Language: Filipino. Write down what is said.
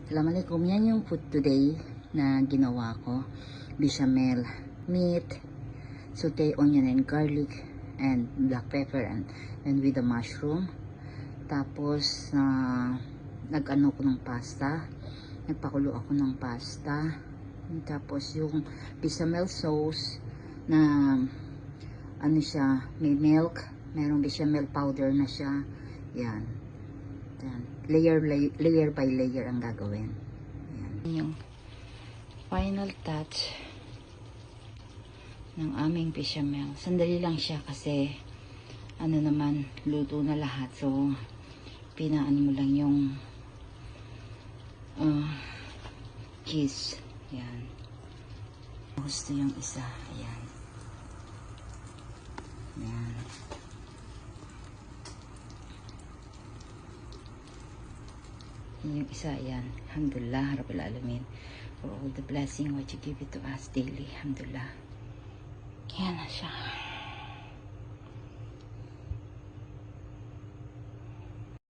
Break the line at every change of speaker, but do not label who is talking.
Assalamualaikum. Yan yung food today na ginawa ko. Bechamel, meat, sauté onion and garlic, and black pepper, and with the mushroom. Tapos, nag-ano ko ng pasta. Nagpakulo ako ng pasta. Tapos, yung bechamel sauce na ano siya, may milk. Merong bechamel powder na siya. Yan. Yan. Layer by layer ang gagawin. Yan. Yung final touch ng aming bechamel. Sandali lang siya kasi ano naman, luto na lahat. So, pinaano mo lang yung cheese. Yan. Gusto yung isa. Ayan. Yan. Yung isa, yan. Alhamdulillah, Rabbil Alamin. For all the blessing what you give it to us daily. Alhamdulillah. Yan na siya.